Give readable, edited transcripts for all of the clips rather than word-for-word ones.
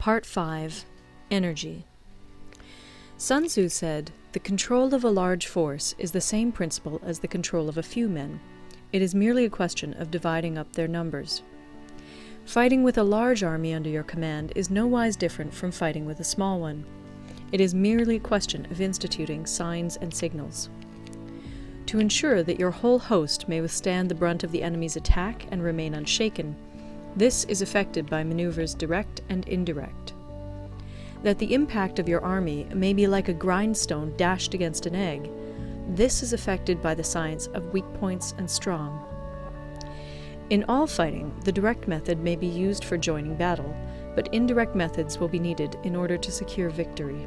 Part 5. Energy. Sun Tzu said, "The control of a large force is the same principle as the control of a few men. It is merely a question of dividing up their numbers." Fighting with a large army under your command is nowise different from fighting with a small one. It is merely a question of instituting signs and signals. To ensure that your whole host may withstand the brunt of the enemy's attack and remain unshaken, this is effected by maneuvers direct and indirect. That the impact of your army may be like a grindstone dashed against an egg, this is effected by the science of weak points and strong. In all fighting, the direct method may be used for joining battle, but indirect methods will be needed in order to secure victory.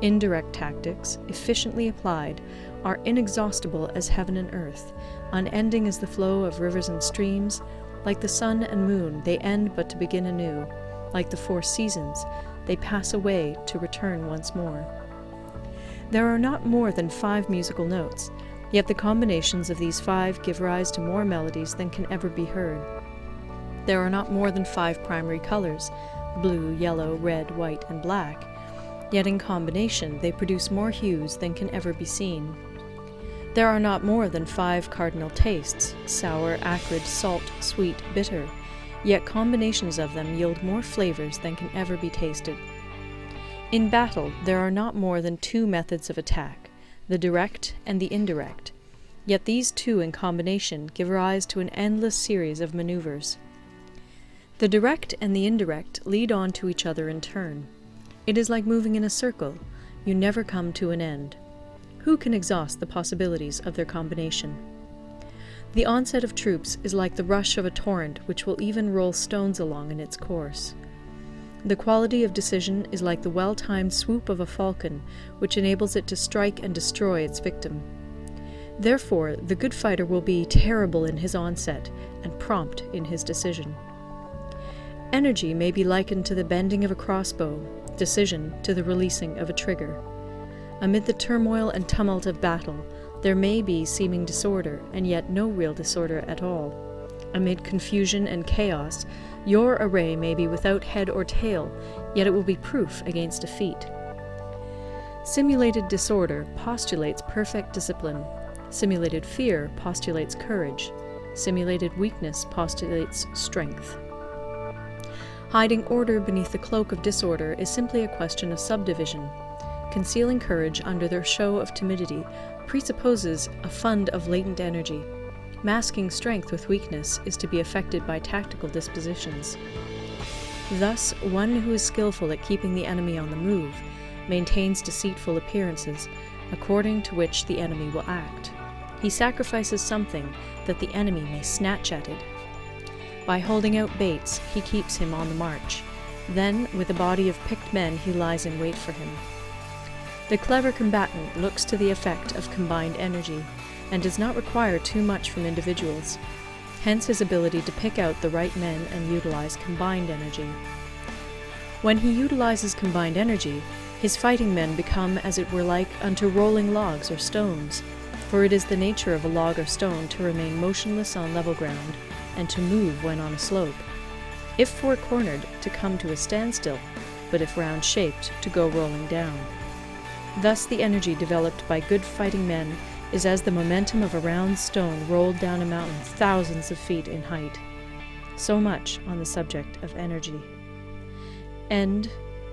Indirect tactics, efficiently applied, are inexhaustible as heaven and earth, unending as the flow of rivers and streams. Like the sun and moon, they end but to begin anew. Like the 4 seasons, they pass away to return once more. There are not more than 5 musical notes, yet the combinations of these 5 give rise to more melodies than can ever be heard. There are not more than 5 primary colors, blue, yellow, red, white, and black, yet in combination they produce more hues than can ever be seen. There are not more than 5 cardinal tastes, sour, acrid, salt, sweet, bitter, yet combinations of them yield more flavors than can ever be tasted. In battle, there are not more than 2 methods of attack, the direct and the indirect, yet these 2 in combination give rise to an endless series of maneuvers. The direct and the indirect lead on to each other in turn. It is like moving in a circle. You never come to an end. Who can exhaust the possibilities of their combination? The onset of troops is like the rush of a torrent which will even roll stones along in its course. The quality of decision is like the well-timed swoop of a falcon, which enables it to strike and destroy its victim. Therefore, the good fighter will be terrible in his onset and prompt in his decision. Energy may be likened to the bending of a crossbow, decision to the releasing of a trigger. Amid the turmoil and tumult of battle, there may be seeming disorder, and yet no real disorder at all. Amid confusion and chaos, your array may be without head or tail, yet it will be proof against defeat. Simulated disorder postulates perfect discipline. Simulated fear postulates courage. Simulated weakness postulates strength. Hiding order beneath the cloak of disorder is simply a question of subdivision. Concealing courage under their show of timidity presupposes a fund of latent energy. Masking strength with weakness is to be effected by tactical dispositions. Thus, one who is skillful at keeping the enemy on the move maintains deceitful appearances, according to which the enemy will act. He sacrifices something that the enemy may snatch at it. By holding out baits, he keeps him on the march. Then, with a body of picked men, he lies in wait for him. The clever combatant looks to the effect of combined energy, and does not require too much from individuals. Hence his ability to pick out the right men and utilize combined energy. When he utilizes combined energy, his fighting men become as it were like unto rolling logs or stones, for it is the nature of a log or stone to remain motionless on level ground, and to move when on a slope. If four-cornered, to come to a standstill, but if round-shaped, to go rolling down. Thus the energy developed by good fighting men is as the momentum of a round stone rolled down a mountain thousands of feet in height. So much on the subject of energy. End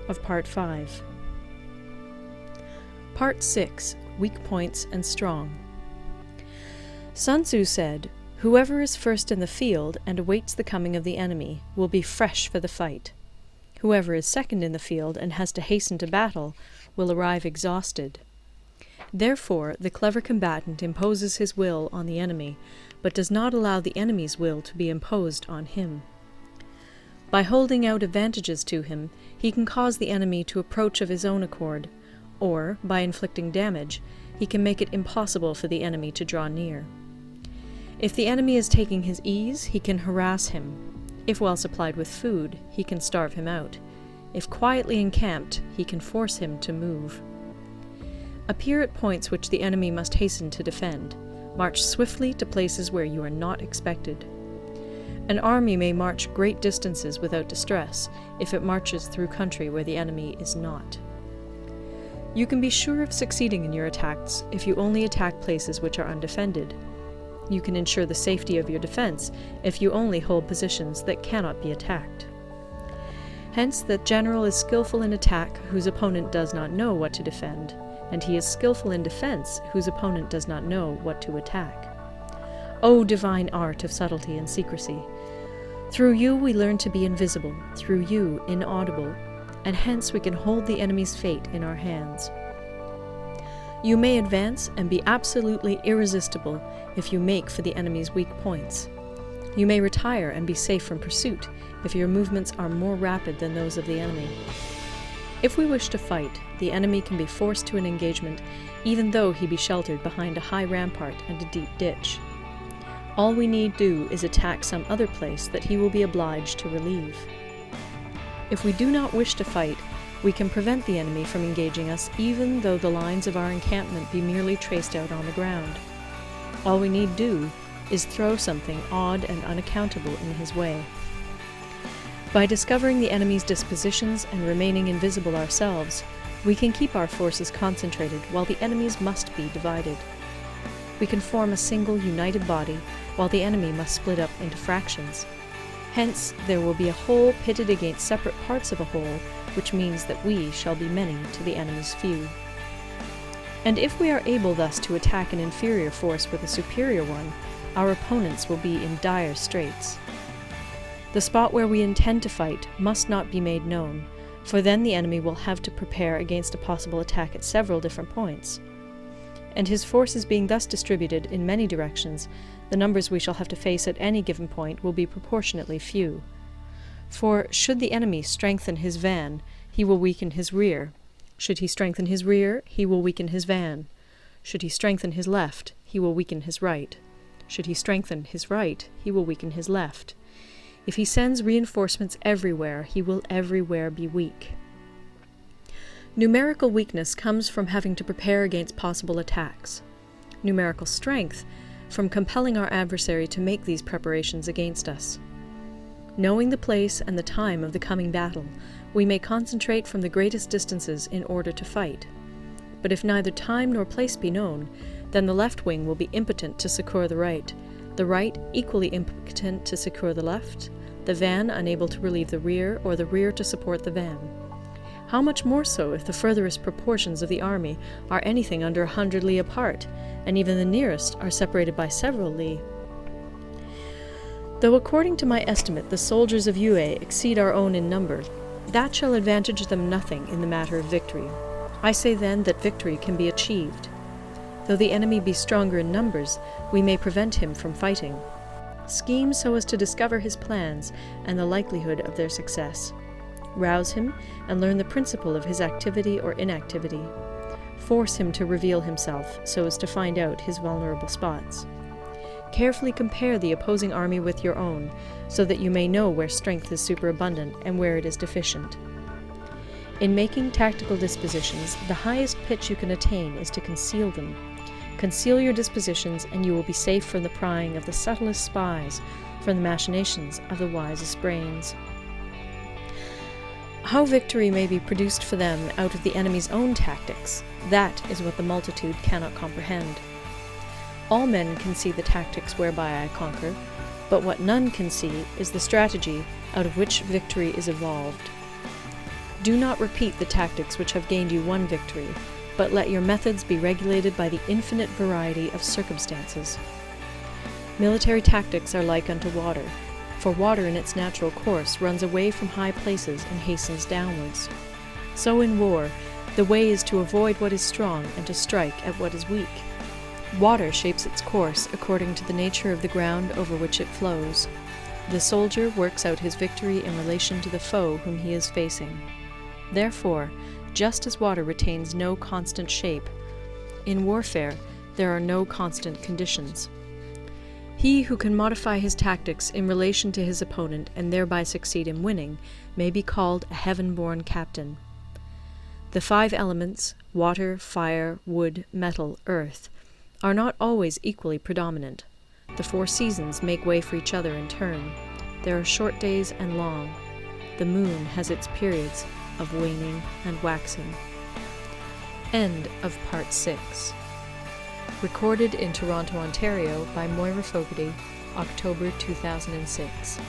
of Part 5. Part 6. Weak Points and Strong. Sun Tzu said, "Whoever is first in the field and awaits the coming of the enemy will be fresh for the fight. Whoever is second in the field and has to hasten to battle will arrive exhausted." Therefore, the clever combatant imposes his will on the enemy, but does not allow the enemy's will to be imposed on him. By holding out advantages to him, he can cause the enemy to approach of his own accord, or, by inflicting damage, he can make it impossible for the enemy to draw near. If the enemy is taking his ease, he can harass him. If well supplied with food, he can starve him out. If quietly encamped, he can force him to move. Appear at points which the enemy must hasten to defend. March swiftly to places where you are not expected. An army may march great distances without distress if it marches through country where the enemy is not. You can be sure of succeeding in your attacks if you only attack places which are undefended. You can ensure the safety of your defense if you only hold positions that cannot be attacked. Hence, the general is skillful in attack whose opponent does not know what to defend, and he is skillful in defense whose opponent does not know what to attack. O divine art of subtlety and secrecy! Through you we learn to be invisible, through you inaudible, and hence we can hold the enemy's fate in our hands. You may advance and be absolutely irresistible if you make for the enemy's weak points. You may retire and be safe from pursuit if your movements are more rapid than those of the enemy. If we wish to fight, the enemy can be forced to an engagement even though he be sheltered behind a high rampart and a deep ditch. All we need do is attack some other place that he will be obliged to relieve. If we do not wish to fight, we can prevent the enemy from engaging us even though the lines of our encampment be merely traced out on the ground. All we need do is throw something odd and unaccountable in his way. By discovering the enemy's dispositions and remaining invisible ourselves, we can keep our forces concentrated while the enemy's must be divided. We can form a single united body while the enemy must split up into fractions. Hence, there will be a whole pitted against separate parts of a whole, which means that we shall be many to the enemy's few. And if we are able thus to attack an inferior force with a superior one, our opponents will be in dire straits. The spot where we intend to fight must not be made known, for then the enemy will have to prepare against a possible attack at several different points. And his forces being thus distributed in many directions, the numbers we shall have to face at any given point will be proportionately few. For should the enemy strengthen his van, he will weaken his rear. Should he strengthen his rear, he will weaken his van. Should he strengthen his left, he will weaken his right. Should he strengthen his right, he will weaken his left. If he sends reinforcements everywhere, he will everywhere be weak. Numerical weakness comes from having to prepare against possible attacks. Numerical strength from compelling our adversary to make these preparations against us. Knowing the place and the time of the coming battle, we may concentrate from the greatest distances in order to fight. But if neither time nor place be known, then the left wing will be impotent to succour the right equally impotent to succour the left, the van unable to relieve the rear, or the rear to support the van. How much more so if the furthest proportions of the army are anything under 100 li apart, and even the nearest are separated by several li. Though according to my estimate the soldiers of Yue exceed our own in number, that shall advantage them nothing in the matter of victory. I say then that victory can be achieved. Though the enemy be stronger in numbers, we may prevent him from fighting. Scheme so as to discover his plans and the likelihood of their success. Rouse him and learn the principle of his activity or inactivity. Force him to reveal himself so as to find out his vulnerable spots. Carefully compare the opposing army with your own, so that you may know where strength is superabundant and where it is deficient. In making tactical dispositions, the highest pitch you can attain is to conceal them. Conceal your dispositions, and you will be safe from the prying of the subtlest spies, from the machinations of the wisest brains. How victory may be produced for them out of the enemy's own tactics, that is what the multitude cannot comprehend. All men can see the tactics whereby I conquer, but what none can see is the strategy out of which victory is evolved. Do not repeat the tactics which have gained you one victory, but let your methods be regulated by the infinite variety of circumstances. Military tactics are like unto water, for water in its natural course runs away from high places and hastens downwards. So in war, the way is to avoid what is strong and to strike at what is weak. Water shapes its course according to the nature of the ground over which it flows. The soldier works out his victory in relation to the foe whom he is facing. Therefore, just as water retains no constant shape, in warfare there are no constant conditions. He who can modify his tactics in relation to his opponent and thereby succeed in winning may be called a heaven-born captain. The 5 elements, water, fire, wood, metal, earth, are not always equally predominant. The 4 seasons make way for each other in turn. There are short days and long. The moon has its periods of waning and waxing. End of Part 6. Recorded in Toronto, Ontario by Moira Fogarty, October 2006.